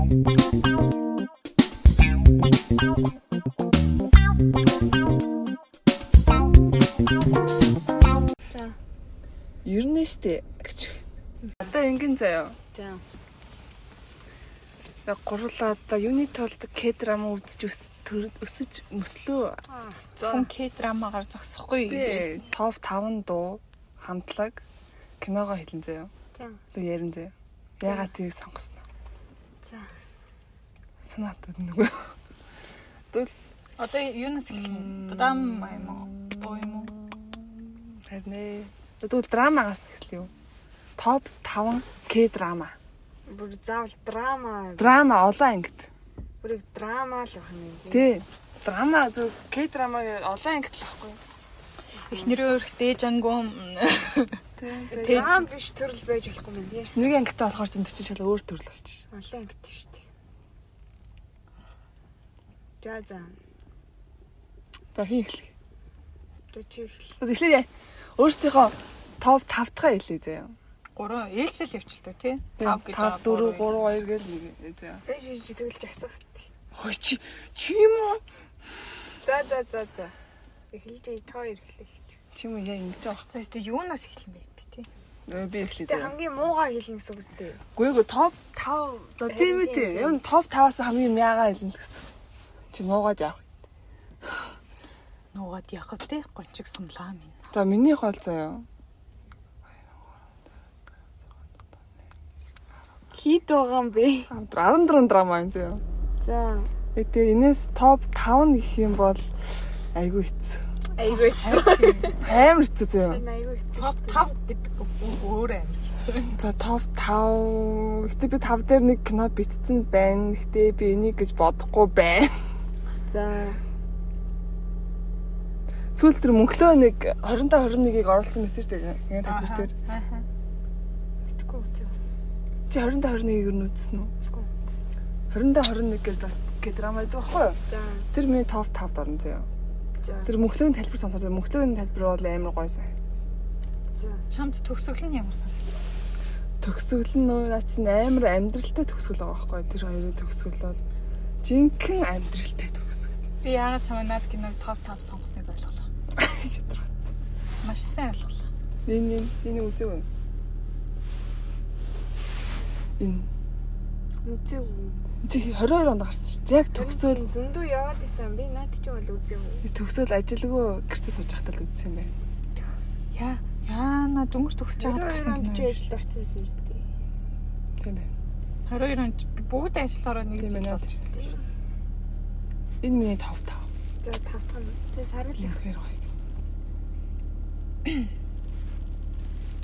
За. Ер нь штэ. Одоо ингэн заяа. За. Гурлаа одоо юуны тулд К-драма үзэж өсөж мөслөө. Зөвхөн К-драмагаар зогсохгүй. Тэгээ топ 5 дуу хамтлаг киногоо хэлэн заяа. За. Тэг ярин заяа. Яагаад тэрийг сонгосноо? За. Санаатад нөгөө. Тэгвэл Одоо юунаас эхлэх вэ? Драма юм уу? Дуу юм уу? харин тэгвэл драмагаас эхлэв юу? Топ 5 К-драма. Бүр заавал драма. Драма олон ангид. Бүр драма л байна юм. Тий. Драма зөв К-драма гэж олон ангид л байхгүй. Эхнэрээ өрхтэй жангум. Тий. Драм биш төрөл байж болохгүй юм тийм. Нэг ангидтай болохоор чинь тийч шал өөр төрөл болчих. Олон ангид шүү дээ. За. За хий эхлэх. Төчиг л. Тэгэхээр өөртөөхөө топ 5 дахь хэлээ заяа. 3 ээлжил явчихлаа тий. 5 гэж 4 3 2 гэж нэг заяа. Тэ шиж тэгвэл жагсах. Хой чи юм уу? За. Эхэлж тоо ирэхлэх. Чи юм яа ингэж байгаа. За өстө юунаас эхлэн бэ тий. Би эхлэе. Тэ хамгийн муугаа хэлнэ гэсэн үг үстэй. Гүйгөө топ 5. За тийм үү тий. Энэ топ 5-аас хамгийн мяагаа хэлнэ л гэсэн. Чи нуугаад яах вэ? Нуугаад явах тий. Гончиг сумлаа минь. За минийх бол заяа. Хит байгаа юм бэ? 14 драма юм заяа. За. Тэгээ энэс топ 5 гэх юм бол айгүй хэцүү. Айгүй. Амар хэцүү заяа. Айгүй. Топ 5 гэдэг өөр амир хэцүү. За топ 5. Гэтэ би 5 дээр нэг кино битцэн байна. Гэтэ би энийг гэж бодохгүй байна. За. Сүүлд тэр мөнхлөө нэг 20-21-ийг оруулсан байсан шүү дээ. Ингээд тайлбар дээр. Аа. Битгэхгүй үзээ. Чи 20-21-ийг нь үзсэн үү? 20-21 гэж бас драма байдаг байхгүй юу? За. Тэр миний топ 5-д орно заяа. За. Тэр мөнхлөөний тайлбар сонсоод мөнхлөөний тайлбар бол амар гоё сайн. За. Чамд төгсгөл нь ямар сан? Төгсгөл нь наа чи амар амьдралтай төгсгөл байгаа байхгүй юу? Тэр хоёрын төгсгөл бол жинхэнэ амьдралтай төгсгөл. Би яагаад чамаа над киног топ 5 сонгосныг ойлголоо. Маш сайн ойлголоо. Энэ үзээгүй. Энэ Үзээгүй. чи 22 онд гарсан шүү дээ. Яг төгсөөл зөндөө яваад исэн. Би наад чи бол үзээгүй. төгсөөл ажилгүй гэртээ сууж байхдаа л үзсэн юм байна. Яана дүнгээр төгсөж байгаа гарсан онд чи кино. ажилд орсон юм шүү дээ. Тийм байна. 22 онд бүгд ажиллаараа нэг Тийм жил байна. болж ирсэн. Энэ миний топ 5. За 5 дахь нь. Тэ саруулах. Үнэхээр гоё.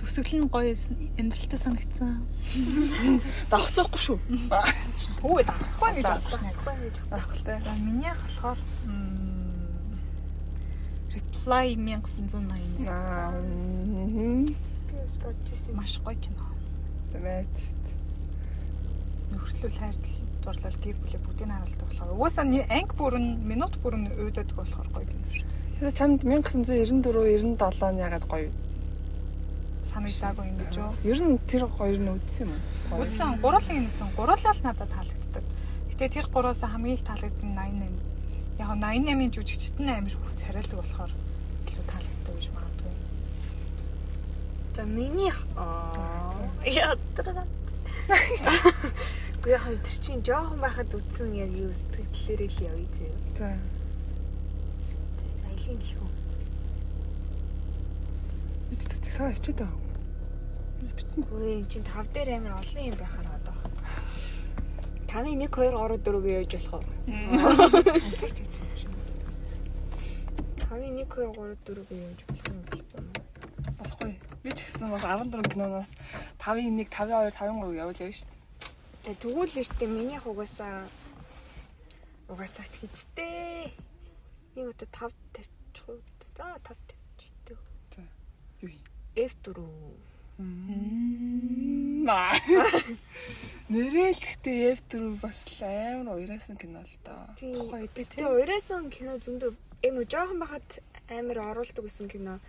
Төгсгөл нь гоё амьдралтай санагдсан. Давхцахгүй шүү. Өө давхгүй гэж бодлоо. Давхалтай. За минийх болохоор Reply 1980 Би бас бодож ирсэн. маш гоё кино. Тэмээд. Нөхөрлөл хайрлал дурлал гэр бүлээ бүгдийг харуулдаг болохоор угаасаа анги бүрэн минут бүрэн өөдөд болохоор гоё кино шүү. Тэгээ чамд 1994 97 ягаад гоё. Санагдаагүй юм гэж юу? Ер нь тэр хоёр нь үзсэн юм уу? Үзсэн гурлын үзсэн. Гурлал надад таалагддаг. Гэтэ тэр гураас хамгийн их таалагдсан 88. Яг 88-ийн жүжигчт нь амар бүх царайлаг болохоор илүү таалагддаг гэж магадгүй. За миний яатраа. Гэхдээ яг тэр чинь жоохон байхад үтсэн яг юу сэтгэлээрээ л явъя зөө. За. Саяхан гэх юм. Би ч цэцэг саа өвчтэй байгаа. Үгүй энэ чинь 5 дээр амар олон юм байхаар одоо. 5-1 2 3 4-г яаж болох вэ? 5-1 2 3 4-г яаж болох юм бэ? Болохгүй. Би ч гэсэн бас 14 киноноос 5-1 5-2 5-3 явуулъя шүү дээ. За тэгвэл л штэ минийх угаасаа тэгчтэй. Нэг удаа 5 тавьчих. За 5 тавьчихтэй. За. Юу юм? F4. Нэрэл гэхдээ F4 бас л амар уйраасан кино л доо. Тухай тэгээ уйраасан кино зөндөө нэг жоохон байхад амар оруулдаг гэсэн кино.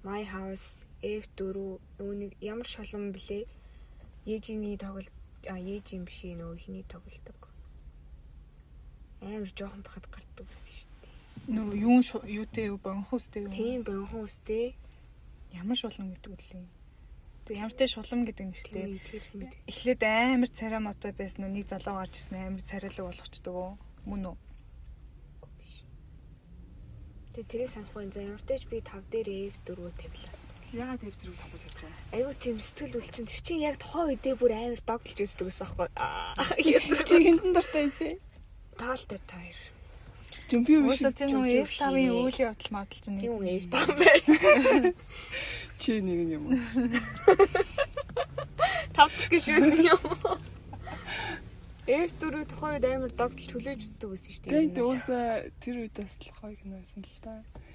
My House, F4 нөгөө нэг ямар шолон блэ? Ээжиний тоглолт ээж юм биш нөө ихний тоглолдог. Амар жоохон бахад гардаг байсан шүү дээ. Нөө юутэй юу бонхустэй юу? Тийм бонхон үстэй. Ямар шулам гэдэг үлээ. Тэг ямар тэ шулам гэдэг нэртэй. Тэр юм. Эхлээд амар царай мотой байсан нэг залуу гарч ирсэн амар царайлаг болгочдөг. Мөн үү? Тэгээ тэрийг санахгүй за ямар ч би 5 дээр F4 тавилаа. Ягаад тэр тэр тавьж ярьж байгаа. Айгуу тийм сэтгэл үлдсэн. Тэр чинь яг тухайн үедээ бүр амар догтлж үздэг гэсэн аахгүй. Чи хинтэн дуртай байсан. Таалтай таяр. Жумби юу Өөсөө тэр нөө F5-ын үйл явдал модал чинь Тийм F5 бай. чи нэг юм уу? 5 дахь гişүүд юм. F4 тухайн үед амар догтлж хүлээж үздэг байсан шүү дээ. Тэгээд өөсөө тэр үед бас л гоё кино байсан л та.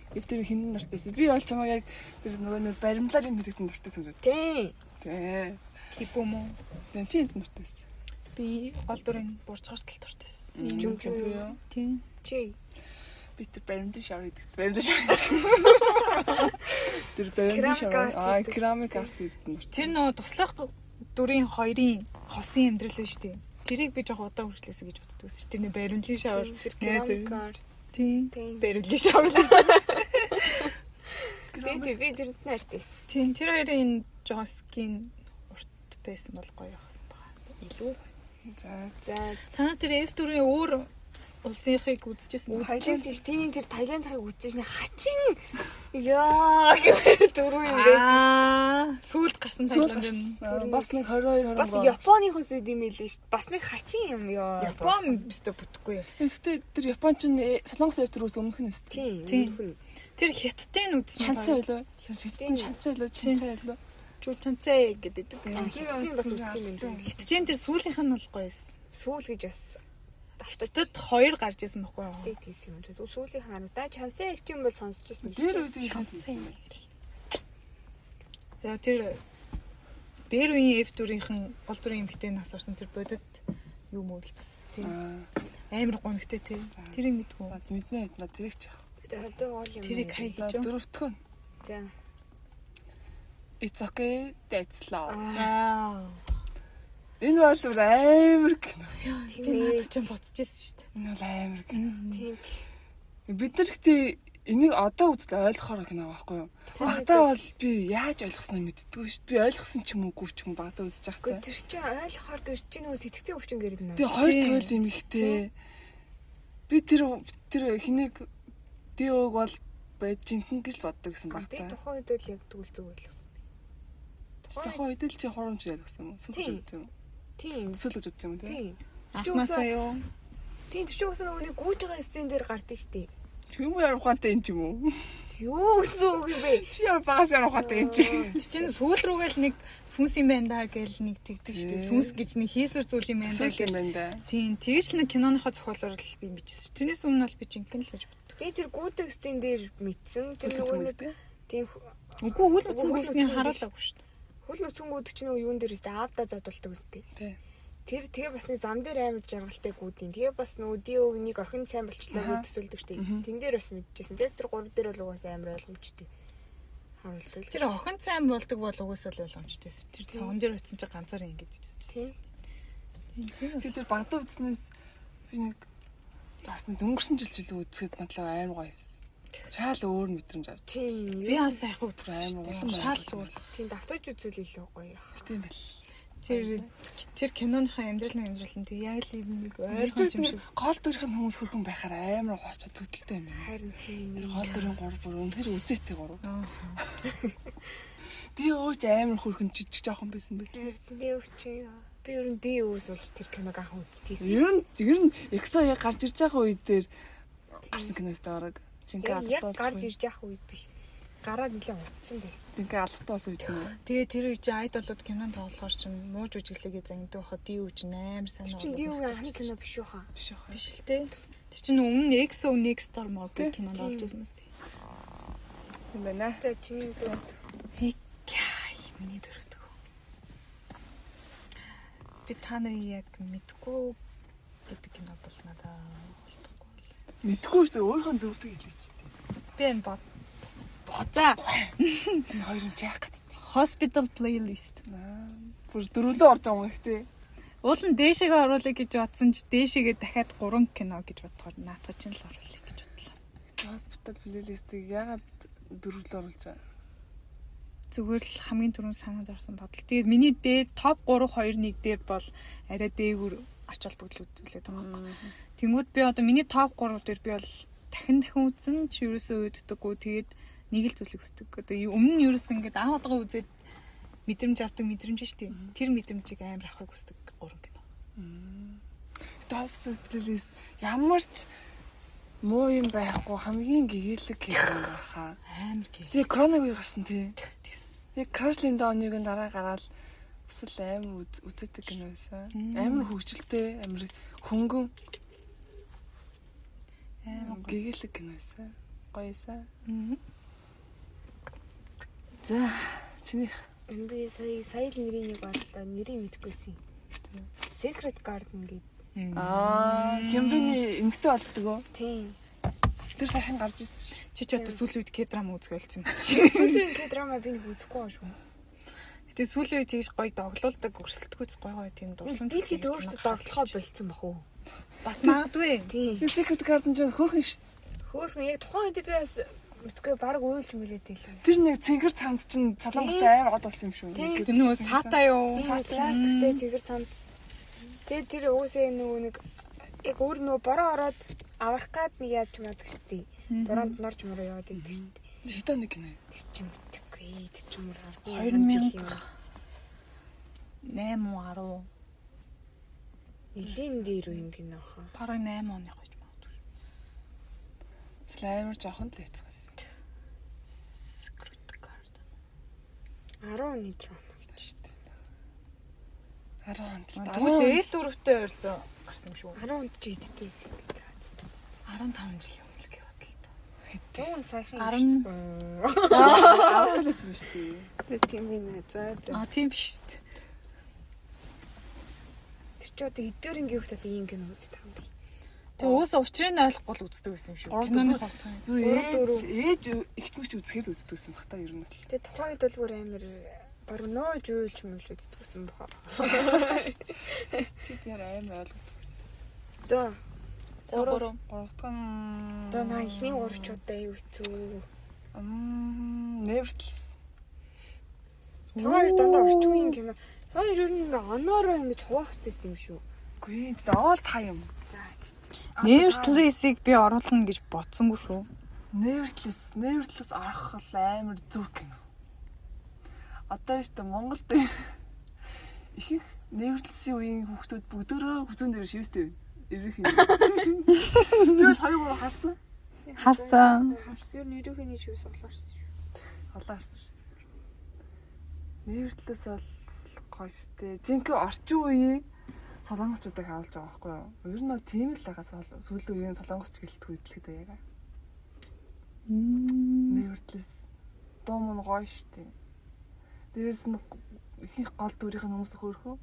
Тэр хинтэн дуртайсэн. Би бол чамаа яг тэр нөгөө баримлаар юм мэдэгдэн дуртайсан гэж. Тийм. Тий. хипом уу? Тэ чи хинтэн дуртайсан. Би гол дүрийн бурцгартал дуртайсан. Жумби юу? Тийм. Чи Би тэр баримтын шавар гэдэг. Баримтын шавар. Тэр баримтын шавар. Керамик арт гэдэг нь. Тэр нөө туслах дүрийн хоёрын хосын амьдрал шүү дээ. Тэрийг би жоох удаа хүрчлээсэ гэж боддог шүү. Тэр нэ баримтлын шавар. керамик арт. Тийм. Тийм. Баримтлын шавар. Би тэрнтэй артист. Тийм. Тэр хоёрын жосгийн урт байсан бол гоё явахсан байгаа. Илүү. За. За Та тэр F4-ийн өөр улсынхыг үзчихсэн. үдчихсэн ш. Тийм тэр Таиландхыг үзчихсэн хачин яа гэхээр дөрөв юм байсан. Сүүлд гарсан Таиланд. Бас нэг 22 Бас Японыхоос үд юм хэлээ ш. Бас нэг хачин юм яа. Япон өстө бүтггүй. Гэхдээ тэр Япон ч Солонгос F4-өөс өмнөх нь өстэй. Тийм. Тэр хятадтай нь үзсэн. Чанцаа байлаа. Чанцаа байлаа. Чул чанцаа гэдэг. Хятадын бас үзсэн юм даа. Хятадын тэр сүүлийнх нь бол гоё эс. Сүүл гэж бас Хятадд 2 гарч ирсэн байхгүй юу? дээд хийсэн юм. Тэгвэл сүүлийн хаануудаа чанцаа их юм бол сонсч байсан. Тэр үед Чанцаа. Яа тэр дээр үеийн F4-ийнхэн гол дүрийн эмэгтэй нас орсон тэр бодит юу мөн л бас тийм амар гонхтой тий. Тэрийг мэдгүй. мэднэ мэднэ тэрийг ч. За одоо гол юм. Тэрийг хайж. Дөрөвдөх нь. За. It's okay, that's love. Аа. Энэ бол амар кино. Би надад ч бодчихсон шүү дээ. Энэ бол амар кино. Тийм. Бид нар гэхдээ энийг одоо үзэл ойлгохоор кино байхгүй юу? Багтаа бол би яаж ойлгосноо мэддэггүй шүү дээ. Би ойлгосон ч юм уугүй ч юм багтаа үзэж Гэхдээ байхдаа. тэр чинь ойлгохоор гэж чи нөө сэтгцийн өвчин гэрэл нэ. Тэгээ хоёр тойл юм ихтэй. Би тэр хэнийг дээг бол байж жинхэнэ гэж боддог гэсэн Би багтаа. тухайн үед л яг тэгвэл зүг ойлгосон. Тухайн үед л чи хоромж ойлгосон юм. Сүлж үзсэн юм. Тийм. Сүлж үзсэн юм тий. Тийм. Анхнаасаа юу? Тийм тэр чинь өсөө нөгөө гүйж байгаа сцен дээр гардаг штий. Чи юм яар ухаантай юм ч юм уу? Юу гэсэн үг юм бэ? Чи яар багаас яар ухаантай юм чи. Чинь сүүл рүүгээл нэг сүнс юм байна да гэл нэг тэгдэг шүү дээ. Сүнс гэж нэг хийсвэр зүйл юм байна да Сүлж юм гэл. байна да. Тийм, тэгж л нэг киноныхоо зохиолоор л би мэдчихсэн. Тэрнээс өмнө бол би жинхэнэ л гэж боддог. Би тэр гүйдэг сцен дээр мэдсэн. Тэр нөгөө нэг тийм Үгүй үл үцэн гүйсний харуулаагүй шүү дээ. хөл нүцэнгүүд чинь нөгөө юун дээр өстэй аавда задуулдаг үстэй. Тий. Тэр тэгээ бас нэг зам дээр амар жаргалтай гүүдийн. Тэгээ бас нөгөө диогнийг охин сайн болчлаа гэж төсөөлдөг штеп. Тэн дээр бас мэдчихсэн. Тэр 3 дээр бол угаасаа амар ойлгомжтой. Харуулдаг. Тэр охин сайн болдог бол угаасаа л ойлгомжтой. Тэр цогон дээр утсан чинь ганцаараа ингэж үзсэн. Тийм. Тэр багтаа үзснээс би нэг бас нэг өнгөрсөн жил үзэхэд надлаа амар гоё. Шаал өөр мэдрэмж авч. Тийм. Би бас сайхан үзсэн. Амар Улам шаал зүгээр. Тийм давтаж үзүүл илүү гоё яах. Тийм бэл. Тэр киноныхаа амьдрал нь тэг яг л нэг ойлгомж юм шиг. Гол дүрийн хүмүүс хөрхөн байхаар амар гоочод хөдөлтэй юм. Харин тийм. Тэр гол дүрийн 3 бүр өнөр үзээтэй 3. Тэгээ өөч амар хөрхөн жижиг жоохон байсан бэ. Харин дээ өвчин. Би ер нь дээ өвс болж тэр киног анх үзчихсэн. Ер нь Exo яг гарч ирж байгаа үед дээр гарсан киноос даараг. Жинхэнэ Яг албатай гарч ирж явах үед биш. Гараад нэлээ утсан байсан. Жинхэнэ албатай бас үед нь. Тэгээ тэр үе чи айдолууд кинонд тоглохоор чинь мууж үжиглэгээ зангидуу хаа ди үж амар сайн Чи дээ анхны кино биш үү хаа? Биш яах. биш л те. Тэр чинь өмнө Exo Next Door мод кинонд олж ирсэн мэт. юм байна. За чиний дөрөв. Яа, миний дөрөвдөг. Би та нарын яг мэдгүй гэдэг кино бол надаа олдохгүй л. Мэдгүй шүү өөрийнхөө дөрөвдөг хэлээч тээ. Би энэ бодоо. Энэ хоёр юм жаах гэдэг. Hospital Playlist. Бүр дөрөвлөө орж байгаа юм ихтэй. Уул нь дээшээгээ оруулах гэж бодсон ч дээшээгээ дахиад 3 кино гэж бодохоор наатах чинь л оруулах гэж бодлоо. Hospital playlist-ийг ягаад дөрвөл оруулж байгаа? Зүгээр л хамгийн түрүүнд санаад орсон бодол. Тэгээд миний дээр топ 3 2 1 дээр бол арай дээгүр ач холбогдол үзүүлээд байгаа юм. Тэнгүүд би одоо миний топ 3 дээр би бол дахин үзэн ч ерөөсөө үүддэггүй. Тэгээд нэг л зүйлийг хүсдэг. Одоо өмнө нь ерөөсөө ингээд аавдгаа үзээд мэдрэмж авдаг мэдрэмж шүү дээ. Тэр мэдрэмжийг амар авахыг хүсдэг 3 кино. Hospital playlist ямар ч муу юм байхгүй хамгийн гэгээлэг кино байхаа. Амар гэх. Тэгээ коронавиг үеэр гарсан тий. Тэгээ Crash Landing-ийн дараа гараад бас л амар үзэдэг кино байсан. Амар хөвгөлтэй, амар хөнгөн. Амар гэгээлэг кино байсан. Гоёсан. За, чинийх Би сая л нэрийг бодлоо. Нэрийг мэдэхгүйсэн. Secret Garden гэдэг. Хямбины эмгтэй болдгоо. Тийм. Тэр сайхан гарч ирсэн шүү. Чи ч одоо сүүлийн үед К-драма үзгэлцсэн юм байна. Сүүлийн K-drama би үзэхгүй байгаа шүү. Гэтэ сүүлийн үед тийш гоё доглуулдаг, өрсөлдөхүйц гоё тийм дурсамж. Би хэд өөртөө доглохоо болцсон бах уу? Бас магадгүй. Тийм. Secret Garden ч хөөрхөн шүү. Хөөхөн яг тухайн үед би бас мэдгүй баг уйлж мүлээд хэлээ. Тэр нэг цэнгэр цамц чинь Солонгостой амар гол болсон юм шүү. Тэр нөгөө сата юу? Пластиктэй цэгэр цамц. Тэгээд тэр уусаа нөгөө нэг яг өөр нөгөө бороо ороод аврах гад нэг яаж ч мадаг штий. Бороонд норж мороо яваад идэв штий. Хэдэн нэг кино. Тэр чинь мэдгүй. Тэр чинь мөр 2008 Нилийн дээр үе кино хаа. Бараг 8 оны гэж магадгүй. Слаймер жоохон л хэцгээс. Secret Garden. 10 оны драма гэж штий. 10 онд. Тэгвэл L4-тэй ойролцоо гарсан юм шүү. 10 онд ч иддээсэн. 15 жил юм л гэж бодлоо. Тэгвэл сайхан 10 Аваалсан шүү дээ. тийм ээ. За. тийм биш. Тэр ч одоо эдгээрингийн хүүхдэд ийм кино үздэг юм би. Тэгээ уусаа учрыг ойлгохгүй л үздэг байсан юм шүү. Киноны хавтан. Зүгээр ээж ихтмэгч үзэхэл үздэг байсан бах та ер нь л. Тэгээ тухайн үед бол бүр амар баг нөөж уйлж мөлж үздэг байсан баха. Чи тэр амар ойлгодог байсан. За. 3 дахь За наа ихний 3 чуудаа юу хэцүү. Nevertheless. Хоёр дандаа орчин үеийн кино. Хоёр ер нь ингээ оноороо ингэж хуваах хэрэгтэй юм шүү. Үгүй ээ оол та юм. Nevertheless-ийг би оруулна гэж бодсонгүй шүү. Nevertheless арах л амар зүг кино. Одоо шүү дээ Монголд ихэнх Nevertheless-ийн үеийн хүүхдүүд бүгдөө хүзүүн дээр шивстэй байна. Ирэх юм. Би бол 2-3 харсан. Харсан. Ер нь ирүүхний шивс олоорсон шүү. Олоорсон шүү. Nevertheless бол гоё штэ. Жинхэнэ орчин үеийн солонгосчуудыг харуулж байгаа байхгүй юу? Ер нь бол тийм л байгаа сүүлийн үеийн солонгосч гэлтгүй хэлэхэд яга. Nevertheless дуу мөн гоё штэ. Дээрээс нь ихэнх гол дүрийн хүмүүс хөөрхөн.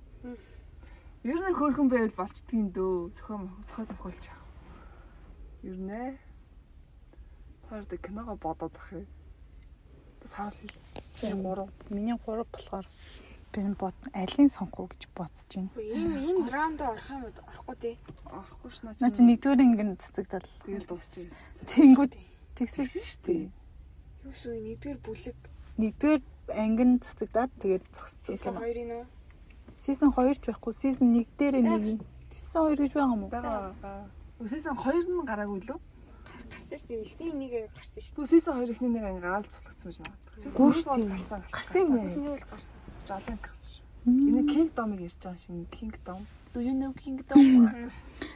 Ер нь хөөрхөн байвал болчдгийн дөө. Зохион тохиолч яах. Ер нь хоёр дэ киногоо бодоод ах юм. Саал хэл. Тийм 3. Миний 3 болохоор би алийг сонгох уу гэж бодож байна. Ийм драмд орох юм уу? Орохгүй тий. Орохгүй ш наа. Наа чи нэгдүгээр ингэ цацагдал. Тэгэл дуусчих. Тэнгүүд тэгсэн шүү дээ. Юу шүү нэгдүгээр бүлэг. Нэгдүгээр ангин цацагдаад тэгээд зогссон. Season 2-ын уу? Season 2 ч байхгүй. Season 1 дээр нэг. Season 2 гэж байгаа юм уу? Бага. Season 2 нь гараагүй лөө? Гарсан шүү дээ. Эхний нэг гарсан шүү дээ. Season 2 эхний нэг ангаал туслагдсан байж магадгүй. Season 1 бол гарсан. Гарсан юм уу? дээ. Гарсан. Жолон гарсан шүү. Энэ Kingdom-ыг ярьж байгаа шүү. Kingdom. Do you know Kingdom?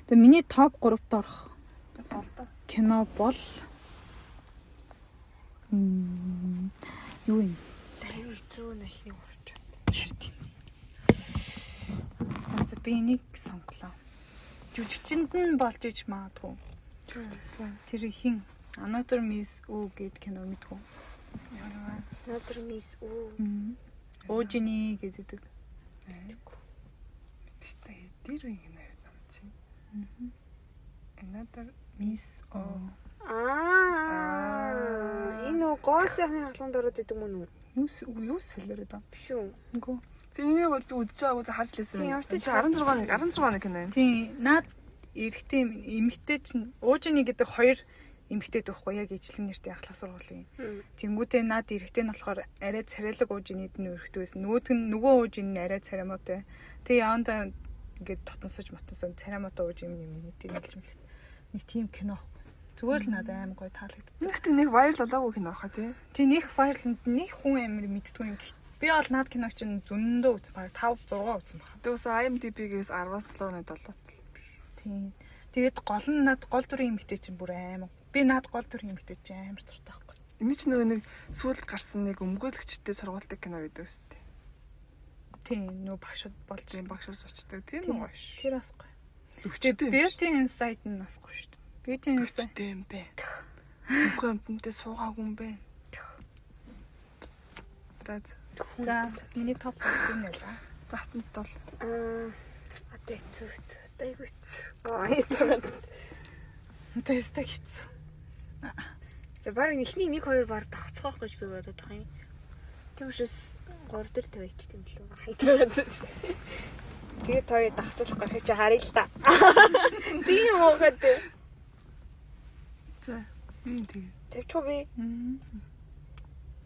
Тэгээ миний топ 3-т орох болдоо. кино бол юу юм? Аюу хэцүү нэ ихний урч. Харин. За би нэг сонглоо. Жүжигчэнд нь болж иж магадгүй. Тэр хин Another Miss U гэдэг кино мэдгүй. Another Miss U. Ожини гэдэг. Мэдээ дээр үе гэнэ юм чи. Another Miss U. Энэ гоо сайхны хаалганд ороод идэв мөн үү? Юу сэлэрээд аа. Биш үү? Үгүй. Тэгээ бол би үзэж байгаагүй за харж лээсэн. Тийм, уртж 16 оны кино юм. Тийм наад эрэгтэй эмэгтэй чинь уужны гэдэг хоёр эмэгтэй дөөхгүй яг ижлэг нэртэй ахлах сургуулийн. Тэнгүүтээ наад эрэгтэй нь болохоор арай царайлаг уужнийд нь өрхтөө байсан. Нөгөө уужны нь арай царамаатай. Тэгээ явандаа ингээд дотносож мотносоо царамаатай ууж юм тийм нэг л нэг тийм кино. Зүгээр л надад аим гоё таалагддаг. Нэгт нэг вайрал болоогүй кино хаа тий. Тий нэг вайрланд нэг хүн амир мэддгүй юм. Би бол наад киног чинь зөндөө үзсэн баг 5 6 үзсэн баг. Тэгээс IMDb-гээс 10-аас 7.7. Тийм. Тэгээд гол нь над гол дүрийн эмэгтэй чинь бүр аим. Би над гол дүрийн эмэгтэй чинь амар дуртай байхгүй. Энэ ч нэг сүүлд гарсан нэг өмгөөлөгчтэй сургуультай кино гэдэг үстэй. Тийм нөө багшд болж Тийм багшаас очдог. Тэр нэг гоё ш. тэр бас гоё. Өвчтэй. Beauty Inside нь бас гоё шүү дээ. Beauty Inside Өвчтэй юм бэ. Үгүй амтнтэй суугаагүй юм бэ. За миний топ юм яла. Батанд бол Одоо хэцүү. Айгүйц. Хэцүү. Тэстэ хэцүү. За баг эхний 1 2 баг тагцах гэж би бодоод байгаа юм. Тэгвшээс 3 дээр тавьчих юм лөө. Хайтраад. Тэгээд хоёр тагцлах гэж чи харъя л та. Тийм моохот. за юм тэгээ. Тавьчих би.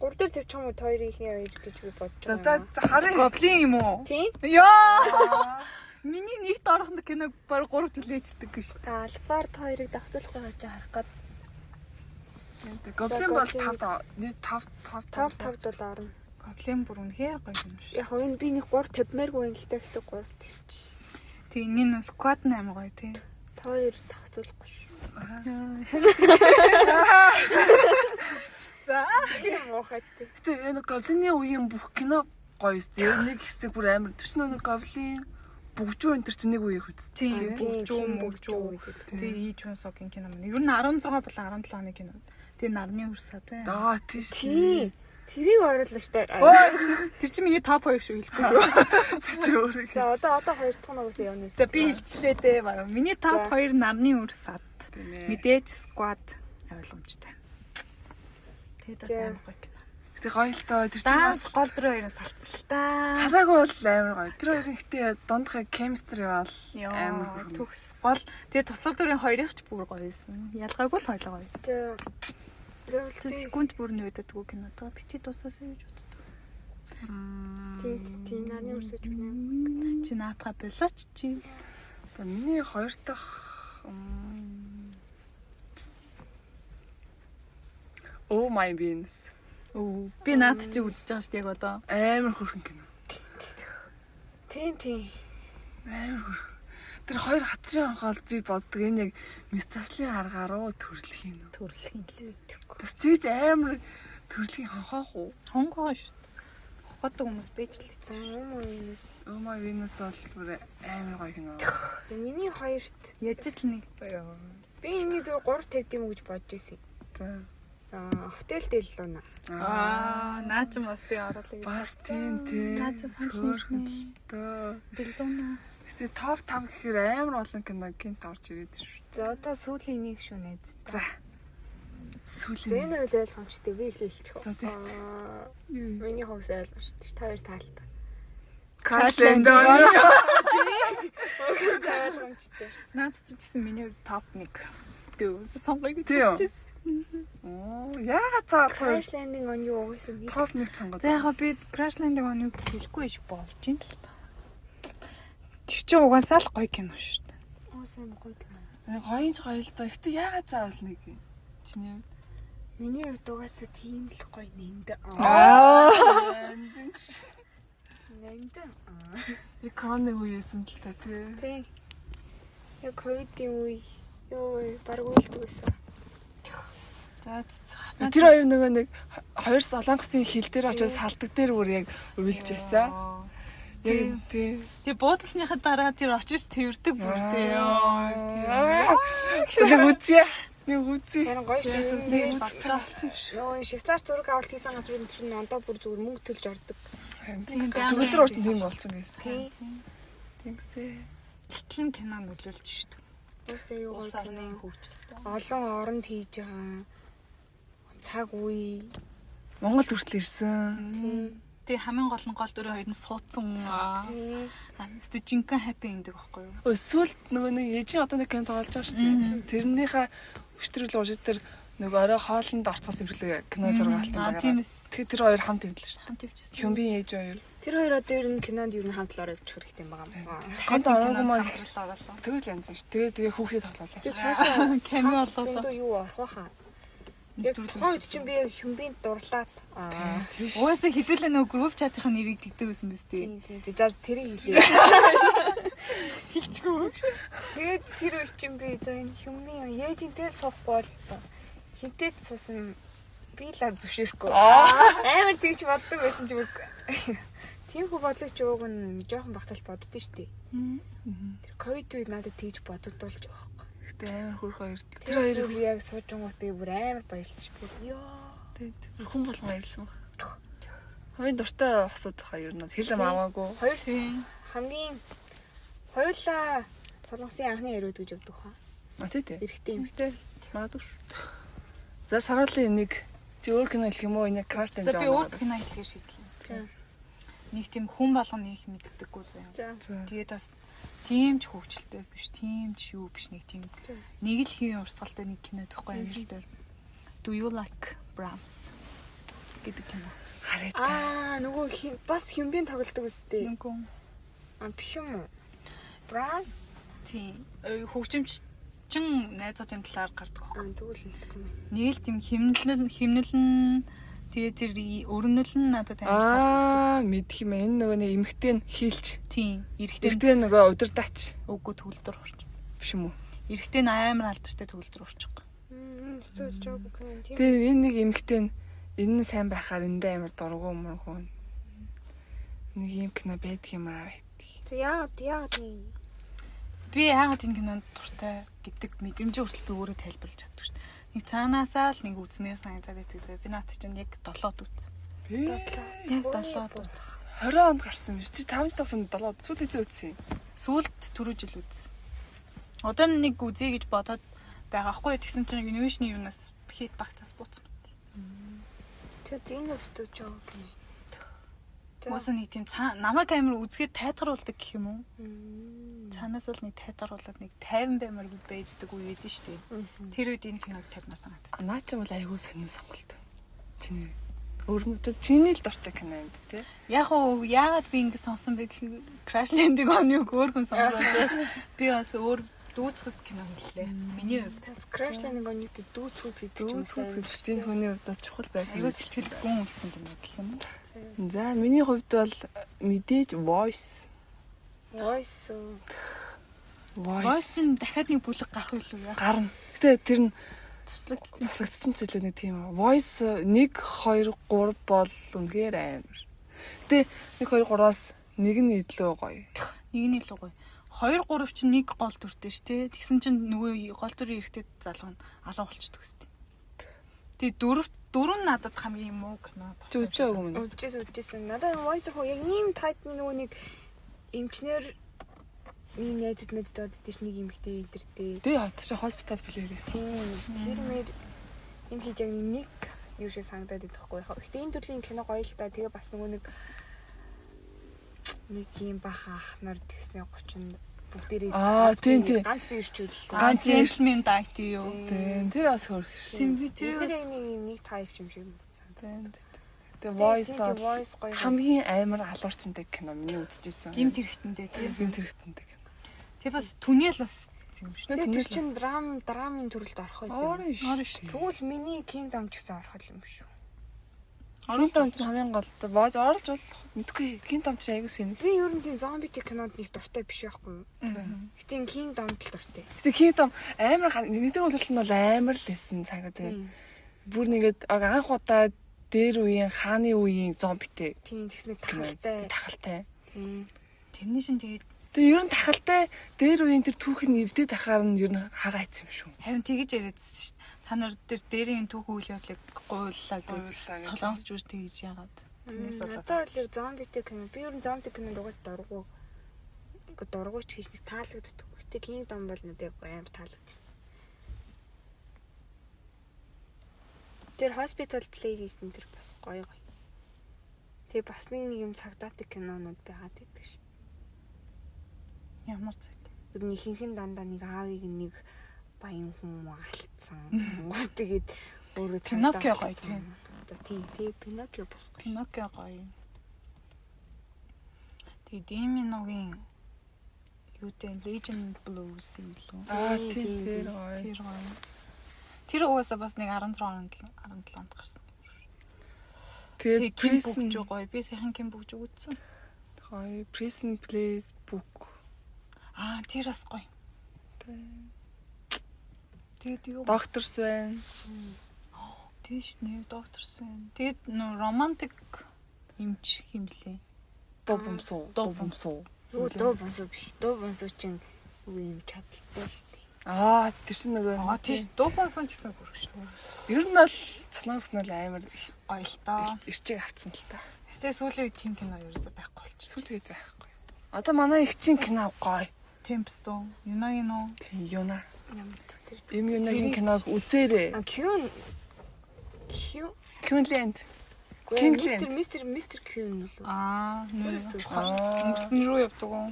3 дээр тавьчих юм уу хоёрын ихний хоёр гэж би бодож За байгаа. харъя. Гоблин юм уу? Тийм. Яа! Миний нэгт орохнд киног баг 3 төлөөждөг гэж шүү дээ. За альбаар хоёрыг давтуулахгүй байж харах гээд Гоблин бол 5 5 бол орно. Гоблин бүр үнэхээр гоё юм шүү. Яг энэ би нэг 3 тавьмааргүй юм л та гэхдээ 3 тавьчих. Тэгээ энэ нь squad 8 гоё тий. Та хоёр давтуулахгүй шүү. За Тийм моохот. Гэтэ энэ гоблины үеийн бүх кино гоё өстэй. Нэг хэсэг бүр амар. Тэр чинь нэг гоблин бүгжүү энэ төр чинь нэг үеих үст. тийм бүгжүү. Тэгээ ийж сонсогийн кино мөн. Ер нь 16 болон 17 оны кино. Тэгээ нарны хөрсөд бай. Аа тийш. Тийм. Тэрийг оруулаа штэ. Тэр чинь миний топ 2 шүү хэлэхгүй шүү. Сач өөрөө. За одоо хоёр дахь нугаас явна. За би хэлчихлээ дээ баг. Миний топ 2 нарны хөрсөд. Мэдээж squad ойлгомжтой. Тэгээд бас амар гоё кино. Гэтэ гоё л тоо тэр чинь бас Гол дөрөв хоёрын салцсан л та. салаагүй бол амар гоё. Тэр хоёрын ихтэй дондхой chemistry бол амар төгс. Гол тэгээд тусгал дөрвийн хоёрын ч бүр гоё байсан. Ялгаагүй л хоёлоо гоё байсан. Тэр секунд бүр нөөддөггүй кинотоо бити дуусаасаа гэж боддог. Тийм нарны өрсөж байна. Чи наатга болооч чи. За миний хоёр дахь Oh my Venus. Оо би наад чи үзэж байгаа шүү дээ яг одоо. Амар хөрхөн кино. Тийм. Амар хөрхөн. Тэр хоёр хатрын хонхол би боддог энэ яг мис заслын аргаар руу төрлөх юм. Төрлөхийн хэлээс. Бас тэгж амар төрлөхийн хонхоох уу? Хонгоо шүү. Хохотог хүмүүс бэж л За хэцүү. Oh my Venus бол бүр амар гоё кино. За миний хоёрт Яж л нэг би энийг зөв 3 тавьд юм гэж бодож ирсэн. За. Хотел дэллүүна. Наа ч бас би оруулах гэж. Бас тийм. Наа ч санахлаа. Дэлгүүнэ. Гэтэ топ 5 гэхээр амар олон кино гинт орж ирээд шүү. За одоо сүүлийн нэг шүү нэ. За. За Сүүлийн. энэ үйл ойлгомжтой би хэлчих. За, тийм. Миний хогс ойлгомжтой. Та хоёр таалтай. Crashland. Ойлгомжтой. Наад ч гэсэн миний топ 1. Би үс сонгоё гэж Тийм. бодчихсон. Оо, яагаад цаалт хоёр Crash Landing on you угаасан нэг. топ 1 сонгоод. За яг би Crashland-ыг оныг хэлэхгүй ш болж юм л та. Тэр чинь угаасаа л гоё кино шүү дээ. Оо сайн гоё кино. Гоёнч гоё л да. Гэтэ яагаад заавал нэг юм? Чиний хувьд. Миний хувьд угаасаа тийм л гоё нэнд. Нэнд. Яг корона үеэсэн л та тий. Тий. Яг ковидын үе. Йоо, баг үйлдэл байсан. За Тэр хоёр нөгөө нэг хоёр солонгосын хил дээр очиж салдаг дээр бүр яг уйлж байсан. Яг тий. тэр буудалсныхаа дараа тэр очиж тэрдэг бүр тий. Нэг үзье. Нэг үзье. Тэр гоё шүү дээ. Бацаасан шүү. Йоо, Швейцар зураг авалт хийсэн газрын тэр нь ондоо бүр зүгээр мөнгө төлж ордог. Төгөлдөр урт тийм болсон байсан. Тий. Тэгсээ. Хитлэн кино нөлөөлж шүү дээ. Уусаа юу Улс гоё орны кино. хөгжилтэй. Олон оронд хийж байгаа. Цаг үе. Монгол хүртэл ирсэн. Тий. Тэг хамгийн гол нь гол дөрөв хоёр нь суудсан. Эсвэл жинхэнэ happy ending байхгүй юу? Эсвэл нөгөө нэг ээжийн одоо нэг кино тоглож байгаа шүү дээ. Тэрнийхээ өчтөрөл уушид тэр нөгөө орой хоолнд орцгоос имэрлэг кино зургаалт юм байна. Тэгэхээр тэр хоёр хамт ивдэл шүү дээ. Хамт ивчсэн. Хёмбийн ээж хоёр. Тэр хоёр одоо ер нь кинонд ер нь хамтлаар явчих хэрэгтэй байгаа юм байна. Хамт ороогүй маань хамтлаа болоо. тэгэл янз шүү. Тэгээ хүүхдээ тоглоолаа. Тэгээ цаашаа Ками болоо. зөндөө юу орох хаа. Яг тухайн үед чинь би хэмбийн дурлаад Тийш. Угаасаа хэдүүлээ нөгөө групп чатын нэрийг тэгдэг байсан биз дээ. тийм за тэрийг хэлээ. Хилчгүй. Тэгээд тэр үед чинь би за энэ хэмбийн ээжинтэй суухгүй бол хинтээд суусан би л зөвшөөрөхгүй. Амар тэгж боддог байсан ч үгүй. Тиймхүү бодлогч ууг нь жоохон багтаал боддоо штий. Тэр ковид үед надад тэгж бодогдуулж байгаа. Гэтэ амар хөрх хоёр. Тэр хоёр яг суужгонгууд би бүр амар баярлсан шүү дээ. Йоо. Тэгээд хүн болгон баярлсан баг. Хамгийн дуртай хосууд байгаа ер нь хэл амаагүй. Хоёр хамгийн хоёулаа солонгосын анхны яриуд гэж өгдөг хаа. Тий. Эрэгтэй юм. Эмэгтэй магадгүй шүү. За саруулын нэг чи өөр кино хэлэх юм уу? Энэ краш тань За жаа. би өөр кино хэлэхээр шийдлээ. За. Нэг тийм хүн болгоны их мэддэггүй заяа. За. Тэгээд бас тийм ч хөвгчлөлтэй биш, тийм ч юу биш нэг тийм нэг л хэвийн урсгалтай нэг кино төгхгүй юм л дээр. Do you like Brahms гэдэг кино. Аа нөгөө бас хэмбийн тоглолдог үстэй. Үгүй. Биш юм уу? Brahms Тийм. Хөгжимчин найзуудын талаар гардаг байна. Тэгвэл мэдгүй юм. Нэг л тийм химнэл нь тэгээд тэр өрнөл нь надад амар таалагдсан. Мэдх юм. Энэ нөгөө нэг эмэгтэй нь хийлч. Тийм. Эрэгтэй Эрэгтэй нөгөө удирдаач. үгүй төгөлдөр урч. Биш юм уу? Эрэгтэй нь амар алдартай төгөлдөр урчих. Студ жог кино тийм. Тэгээ энэ нэг эмэгтэй нь энэ нь сайн байхаар эндээ амар дургу мөргөө. Нэг юм кино байдаг юм аа. За яагаад нэг Би яагаад энэ кинонд дуртай гэдэг мэдрэмжээ хүртэл би өөрөө тайлбарлаж чаддаг шүү дээ. Нэг цаанаасаа л нэг үзмээр санагдаад байдаг. Би наад чинь яг 7-д үз. Яг 7-д үз. 20 онд гарсан биш. Чи 5 жил тагсан 7-д сүүл хэзээ үзсэн юм? Сүүлд түрүү жил үз. Одоо нэг үзье гэж бодоод байгаа хгүй. Тэгсэн чинь Univision-ийн юунаас хит багцаас бууцсан. тэр энэ студ жог кино. Уусаа нэг тийм намайг амар үзгээд тайтгаруулдаг гэх юм уу? Цаанаас л нэг тайтгаруулаад нэг 50 баймар байдаг үе ядэн шүү дээ. Тэр үед энэ киног тавьмаар санагдав. Наа чи бол айгүй сонин сонголт. Чиний өөрөмөд чиний л дуртай кино юм тий. Яг уу яагаад би ингэ сонсон бэ гэхээр Crash Landing on You өөр хүн сонсож би бас өөр дүүцгүц кино хэллээ. Миний хувьд. Crash Landing on You дүүцгүц гэдэг юм сайн. Дүүцгүц хүний хувьд бас чухал байсан. Айгуу сэтгэлгүн үлдсэн кино гэх юм. За миний хувьд бол мэдээж Voice Voice-ын дахиад нэг бүлэг гарах байлгүй яа. гарна. Гэтэ тэр нь Туслагдсан. туслагдсан ч илүү нэг тийм Voice 1 2 3 бол үнэхээр амар. Гэтэ 1 2 3-аас нэг нь илүү гоё. Нэг нь илүү гоё. 2 3 чинь нэг гол дүртэй ш тэ. Тэгсэн чинь нөгөө гол дүрийн эрэхтэй залуу нь алан болчихдог өстэй. Тэгээ дөрөв нь надад хамгийн муу кино Чи үзэж байгаагүй юм. Үзчихсэн. Надад Voice хоо яг ийм тайпны нөгөө нэг эмчнэр миний найзад мэдээд байдаг нэг эмэгтэй интертэй. Тэгээ хаташа хоспитал билээрээс. Тэр мэр энэ хийж яг нэг юу шиг санагдаад байдаг хгүй. Гэхдээ энэ төрлийн кино гоё л да. Тэгээ бас нөгөө нэг юм баха ах нар тэгснэ 30 бүгдээрээс ганц би ирчүүлээ. Ганц Gentleman Diet юу. Тэр бас хөрх. Тэр нэг тайп юм шиг санагдаад. Тэгээ Voice хамгийн амар алуурчтай кино миний үзчихсэн. Гимт хэрэгтэндээ тийм. Гимт хэрэгтэндээ. Тэг бас түнээл бас юм шүү. Тэр чин драмын төрөлд орох байсан. Орно шүү. Тэгвэл миний Kingdom ч гэсэн орох юм шүү. Kingdom ч хамгийн гол боож орж болох мэдгүй. Kingdom ч аягүй сэнэ. Би ер нь тийм зомбитэй кинонд нэг дуртай биш байхгүй юу? Гэтэ Kingdom л дуртай. Гэтэ Kingdom амар нэгдэр үйлрэл нь бол амар л лсэн цагаад. Бүр нэгэд анх удаа дээр үеийн хааны үеийн зомбитэй. Тийм тэгснэ тахалтай. Тэрний шин тэгээд ер нь тахалтай дээр үеийн тэр түүхэн эвдээ тахаар нь ер нь хагаа хийсэн юм шүү. Харин тэгэж яриадсэн шүү. Та нар дээр дээрийн түүхэн үйл явдлыг гуйллаа гэж солонгосч үз тэгж яагаад. Тэрнээс болоод одоо л зомбитэй кино. Би ер нь зомби кинонд угаас дургу. Ингээ дургуйч хийж нэг таалагддаг. Гэтэ Kingdom бол надад амар таалагдчихсан. Тэр Hospital Playlist энэ тэр бас гоё гоё. Тэгээ бас нэг юм цагдаатай кинонууд байгаад байдаг шүү дээ. Ямар цаг. Ер нь ихэнх нь дандаа нэг аавыг нэг баян хүн алдсан. Тэгээд өөрөө Пиноккио гоё тийм. Тийм Пиноккио бас гоё. Пиноккио гоё. Тэгээ Диминогийн юу дээ Legend Blues юм лөө. Тийм тэр гоё. Тэр гоё. Тэр угаасаа бас нэг 16 17 онд гарсан. Тэгээд Ким Prison Букж гоё. Би сайхан Ким Букж үзсэн. гоё. Prison Plays book. Тэр бас гоё. Тэгээд юу? Doctors байна. Тийш нэр докторс байна. Тэгээд нөө романтик юмч химлээ. Дуу бомсуу. Юу дуу бонсоо биш. Дуу бонсоо чинь юу юм чадaltaй шүү дээ. Тэр чинь нөгөө Тийш дуу бонсон ч гэсэн хүрэх шүү. ер нь бол цанаас нь амар Гоё л таа. ирчиг авцсан л та. Тэгээ сүүлийн үед тийм кино ерөөсөй байхгүй болчих. Сүүлгээд байхгүй. Одоо манай их чин кино гоё. Темпстон, Юнагийн нөө. Тийм юуна. Ямар тэр. Им юунагийн киног үзээрэй. Кюнленд. Мистер Кюн л үү? Нэр Зүгээр. өнгөрсөн рүү явдаг уу?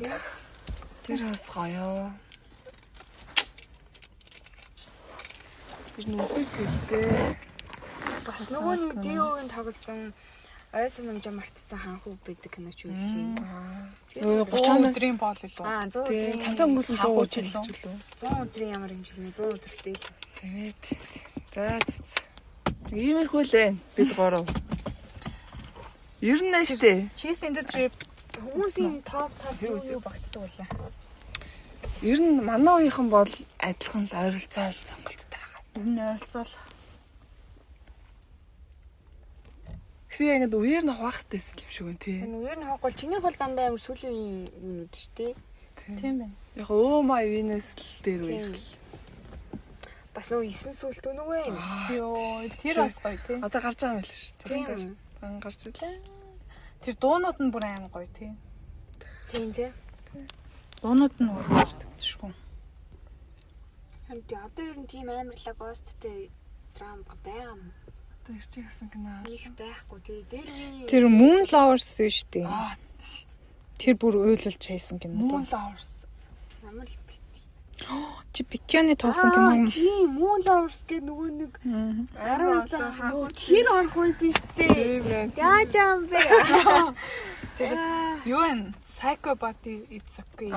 Тэр бас гоё. Тэр нүзэг гэлтэй. Бас нөгөө нэг Диогийн тоглосон ойсон намжаа мартцсан хаанхуу байдаг киноч юу лээ. 30 өдрийн боол илүү. 100 Тийм өдрийн чамтай өнгөрсөн 100 хавхуу өдөр жилүү. хэлээ. 100 өдрийн ямар хэмжээ 100 өдөртэй л. Тэгээд. Иймэрхүү л байна. Бид гурав. Ер нь нь штэ. Cheese in the Trip Хүмүүсийн топ тэр үзэг багтдаг байлаа. Ер нь манай үеийнхэн бол адилхан л ойролцоол сонголттой байгаа. Ер нь ойролцоол. Тэгээ ингээд үеэр нь хуваах хэрэгтэйсэн юм шиг байна тий. Үеэр нь хавахгүй чиний бол дандаа амар сүүлийн юмнууд шүү дээ. Тийм байна. Яг my Venus л дээр үе. Бас нөгөө 9 сүлт өнөг вэ? Йоо, тэр бас гоё тий. Одоо гарч байгаа юм л шүү. Тэр дээр Тийм гарч ирлээ. Тэр дуунууд нь бүр аим гоё тий. тийм. Дуунууд нь уусаа гардаг шүү. Харин одоо ер нь тийм амарлаг госттой драм байгаа юм. Одоо ирчих гэсэн кино. Их байхгүй тий. Дээр Тэр Moon Lovers шүү дээ. Тэр бүр уйлуулж хайсан кино. Moon Lovers. ямар л бит. Чи Пикёны тоосон кино юм. Тийм Moon Lovers гэдэг нөгөө нэг 10 удаа тэр орох байсан шүү дээ. Тийм байна. Яаж юм бэ? Тэр юу вэ? Psychopathy it's okay.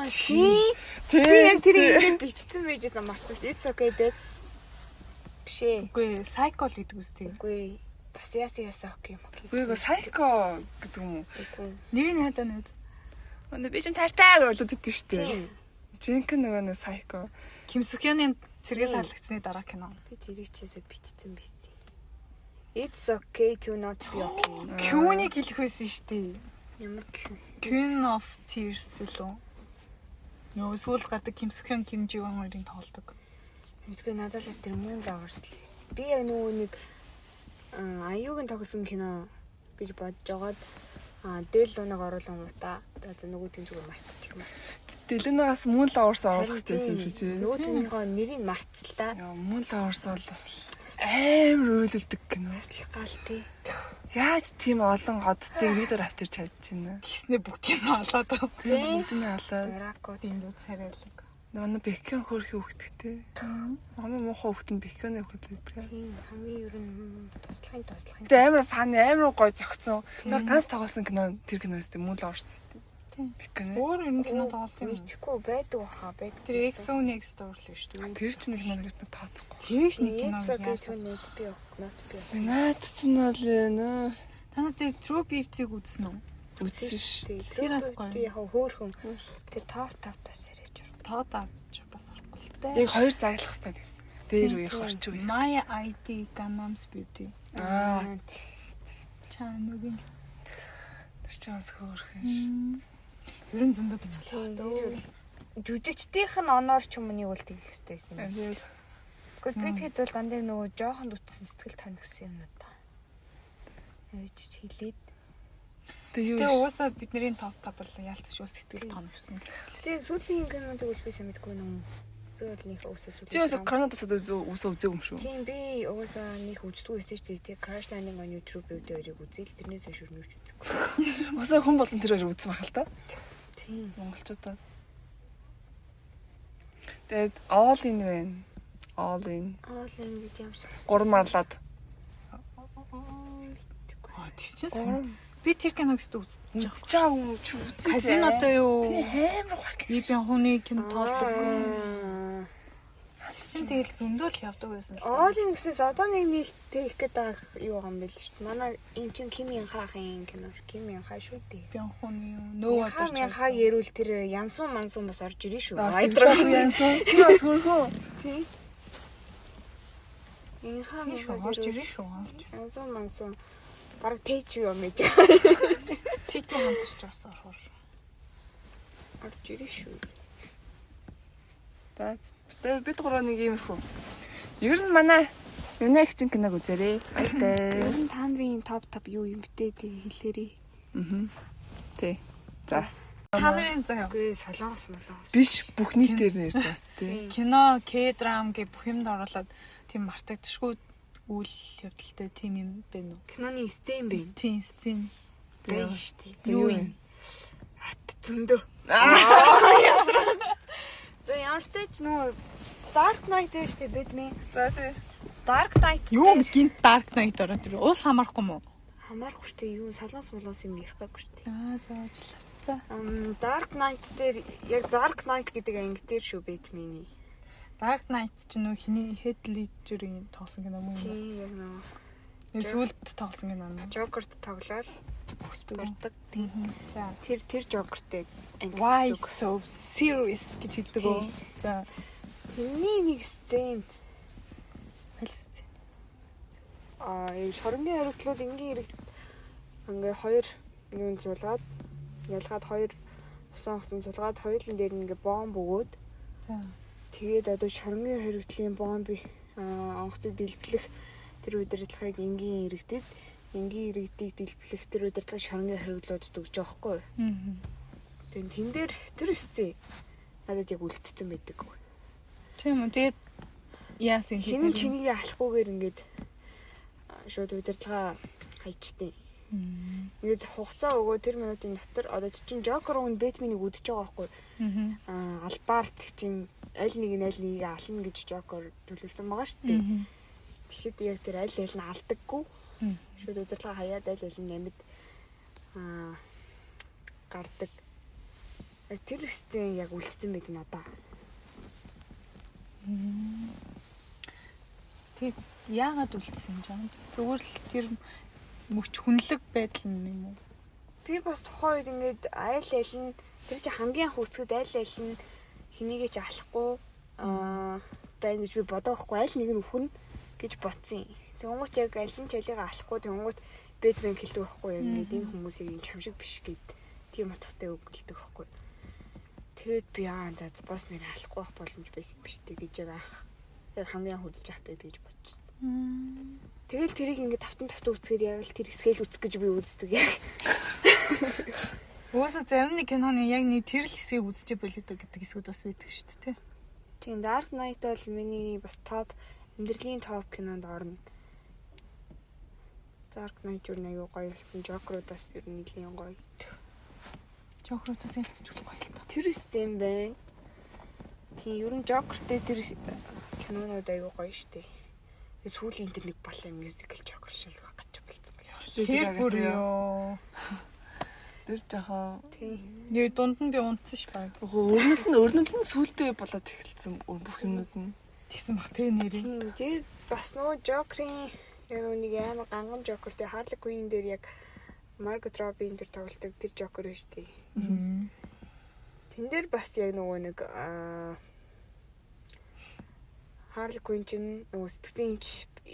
Тийм. Би яг тэр ингээд бичсэн байжсэн марцуулт. It's okay that's бишээ. Үгүй Psycho л гэдэг үстэй. Үгүй бас яасаа окей юм окей. Үгүй Psycho гэдэг юм уу? Үгүй. Нэрийг хадаа нүд. Өнөө би ч тартаа болоод идэв шүү дээ. Тийм. Жинхэнэ нөгөө нэг Psycho. Ким Сукёны цэргээс халагдсны дараа кино. Би тэрийг чийсээ бичсэн байсан. It's okay to not be okay. Кюнийг хэлэх байсан шүү дээ. Ямар кю. Queen of Tears лөө. Юу сүүл гардаг Ким Сукён, Ким Живон хоёрын тоглодог. Мэдгүй надад л тэр Moon Lovers л байсан. Би яг нөгөө нэг аюугийн тоглосон кино гэж бодож жагаад Дэл Лунаг оруулсан юм та. За нөгөө тийм зүгээр мартчих юм. Дэлэнээс Moon Lovers оруулах гэсэн юм шиг чи. Нөгөө тиймийнхээ нэрийг мартцлаа. Яа Moon Lovers бол бас амар уйлалдаг кино. Гал тий. Яаж тийм олон годтыг видеор авчирч чадчихна. Тэгснэ бүгдийг нь олоод Тий. Бүгдний халаад. Рако дэндүү царайлаг. Манай Беккэн хөрхи хөвгтгтэй. Манай муухай хөвгт нь Беккэний хөвгт гэдэг. тийм хамгийн ер нь туслахын. Тэгээ амар фан амар гоё зөгцсөн. Яг ганц тоглосон кино тэр киноос тийм Moon Lovers тест. Тийм. Беккэн. Өөр юм кино тоглосон юм. Мэдхгүй байдаг баха байг. Тэр X-Next дуурлаа шүү дээ. Тэр чинь нэг кино гэж тооцохгүй. Тэр ч нэг кино Нэг яаж нэг би not би. Наад чинь бол нөө Танаас тэр True Beauty-г үзсэн үү? үзсэн шүү. Тэр бас гоё. яг хөөхөн. Тэр топ тас яриач. Тоод авч бас аргагүй. Яг хоёр заглах хэрэгтэй байсан. Дээр үеих орч үе. My ID Gangnam's Beauty. Чанугийн. Тэр чинь бас хөөрхөн шүү. Ер нь зөндөө юм байна. Жүжигчдийнх нь оноор ч юм уу нэг бол тэгэх хэрэгтэй юм. Тэгээд Гэхдээ би тэгэхэд бол дандаа нөгөө жоохон үтсэн сэтгэл тоногсон юмнууд та. Ээж хэлээд. Тэгээ уусаа бидний топ бол яалтч ус сэтгэл тоногсон. Тэгээ сүүлийн киноныг үл би сайн мэдгүй нөө. Би бол нэг уусаа сүлээ. Чи бас Коронавирус уусаа үзег юм шүү. Тийм би уусаа нэг үздэг байсан ч тийм Crash Landing on YouTube видеорыг үзээл тэрнээс шүрнөөч үзэхгүй. Уусаа хүн болон тэрээр үзсэн байх л та. Тийм. Монголчуудаа. Тэгээд all in байна. All in гэж юм шиг. 3 марлаад. Тэр чинь сайн. Би тэр киног өстө үзэж Чаа юм чи үзээ. Казиното юу? Амар гоо. Ибэн хуны кино тоолдог. Чин тэгэл зөндөл явдаг байсан л та. Оолын гэснээс одоо нэг нийлтэй их гэдэг юу юм бэл шүү дээ. Манай энэ чин Ким Ян хаахын кино. Ким Ян хаа шүү дээ. Ибэн хуны юу? Нөө Хаа Ян хаа ярил тэр Янсун мансун бас орж ирэн шүү. Айтраа янсан. Тэр бас хөрхөө. Тийм. Энэ хаа Тийм шүү, орж ирэн шүү. Янсун мансун бараг тэж юу юм гэж. Сити хамтарч бас орхоор. Орж ирэн шүү. Тэгээд бид гурав нэг юм хөө. Ер нь манай Юна их чин киног үзээрэй. Баяртай. Ер нь та нарын топ юу юм бтээ тий хэлээрээ. Тий. За. Та нарын заяа. Үгүй солонгос молонгос. Биш бүх нийтээр ярьж байгаас тий. Кино, К-драм гэ бүх юмд оруулаад тийм мартагдчихгүй үйл явдалтай тийм юм байна уу? Киноны сцен байна. Тийм сцен. Тийм шүү дээ. Юу юм? Хат зөндөө. За ямар ч тач нөө Dark Knight гэж штэ бидний. За тий. Dark Knight Юу гинт Dark Knight ороод тэр уус хамаарахгүй мó? хамаарахгүй штэ юу солонгос молонгос юм ярих байхгүй штэ. Заажлаа. За. Dark Knight дээр яг Dark Knight гэдэг анги дээр шүү Batman-ий. Dark Knight ч нөө хиний Heath Ledger-ийн тоглосон кино мөн үү? Тийм яг нөө Сүүлд тоглосон кино нь. Joker-т тоглоод гардаг. Тийм. За. Тэр Joker-тэй анги. Why so serious гэж хэлдэг үү? За. Тэрний нэг сцен Хэлсэн. энэ шоронгийн хариутлууд ингээ хоёр юм зулгаад ялгаад хоёр усан хцэн зулгаад хоёулын дээр ингээ бомб өгөөд За. тэгээд одоо шоронгийн хариутлын бомбыг онгоцыг дэлбэлэх тэр удирдлагыг энгийн иргэдэд энгийн иргэдийг дэлбэлэх тэр удирдлага шоронгийн хариутлуудад өгч байгаа хгүй. Тэгээд тэн дээр тэр өсцээ надад яг үлдсэн байдаг. Тийм үү. Тэгээд яасан хинэн чинийг алахгүйгээр ингээд шууд удирдлага хайчтیں۔ Ингээд хугацаа өгөө тэр минутын дотор одоо чинь Joker уун Batman-ыг үдчихэж байгаа байхгүй. Албарт чинь аль нэгийг ална гэж Joker төлөвлөсөн байгаа шүү дээ. Тэгэхэд яг тэр аль нь алдаггүй. Шууд удирдлага хаяад аль нь нэмэд гардаг. Тэр өстөө яг үлдсэн байд надаа. Тэгээд яагаад үлдсэн юм жаанд? Зүгээр л тэр мөч хүнлэг байдал юм уу? Би бас тухайн үед ингээд аль нь тэр чинь хамгийн анх үцгэд аль нь хэнийгээ ч алахгүй байна гэж би бодохгүй аль нэг нь өхөн гэж бодсон юм. Тэнгуут яг аль нь чалийг алахгүй тэнгуут Бэтмен хэлдэг байхгүй яг ингээд энэ хүмүүсийг юм чамшиг биш гэд тийм утгатай үг хэлдэг байхгүй. Тэгэд би за бас нэр алахгүй байх боломж байсан юм биш үү гэж яг хамгийн анх үзэж байхдаа тэгж бодчихсон. Тэгэл тэрийг ингээд тавтан үзэхээр яг л тэр хэсгээл үзэх гэж би үздэг яг. Уусаа зарим нэг киноны яг нэг тэр л хэсгийг үзэж болоод гэдэг хэсгүүд бас байдаг шүү дээ, тий. Тийм Dark Knight бол миний бас топ амьдралын топ кинонд орно. Dark Knight юу нэг гоё болсон. Joker-удаас юу нэлийн гоё. Joker-удаас ялцчих гоё л та. Тэр сцен байна. Тийм ер нь Joker-тэй тэр кинонууд аягүй гоё штэ. Тэгээ сүүлийн тэр нэг балан мюзикл Joker шалгах гэж болсон байна. Тэр бүр ёо. Тэр жахаа. Тийм. Юу дунд нь би унтсан ш баг. Өрнөл нь сүултээ болоод эхэлсэн бүх юмнууд нь. Тэгсэн бах тэ нэрээ. Тэгээд бас нөгөө Joker-ийн яг нэг амар ганган Joker тэ Harley Quinn дээр яг Margot Robbie энэ тоглолтог тэр Joker байна штэ. Тэн дээр бас яг нөгөө нэг Harley Quinn чинь нөгөө сэтгтэн юмч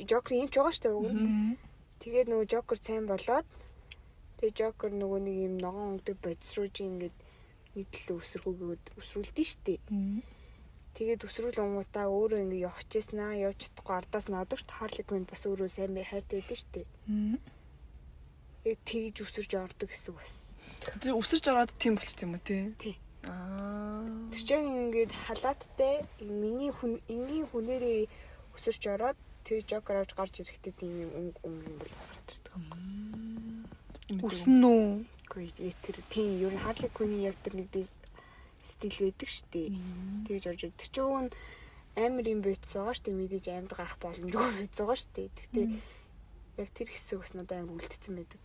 Joker юмч байгаа штэ уг нь. Тэгээд нөгөө Joker сайн болоод тэгээд Joker нөгөө нэг юм ногоон өнгөдөг бодис руу чи ингээд нэг төлөө өсрүүлдэн штэ. Тэгээд өсрүүл унгуудаа өөрөө ингээд явчихснаа явж чадахгүй ардаас нь одогт Harley Quinn бас өөрөө сайн хайртай байдэн штэ. Яг тэгж өсөрж ордог гэсэн үг бас. Тэр өсөрж ороод тийм болчих юм уу тий? Тий. Аа. Тэр чинь ингээд халааттай миний энгийн хүнээрээ өсөрч ороод тэр жокер авч гарч ирэхдээ тийм юм өнгө бол гараад ирдэг. Үсэн үү? Үгүй тэр тийм ер нь Harley Quinn-ийн яг тэр нэг стил байдаг штэ. Тэгж орж ирдэг. Чи өвн амар юм бийц байгаа штэ мэдээж амьд гарах боломжгүй бийц байгаа штэ. Гэхдээ яг тэр хэсэг ус надад амар үлдсэн байдаг.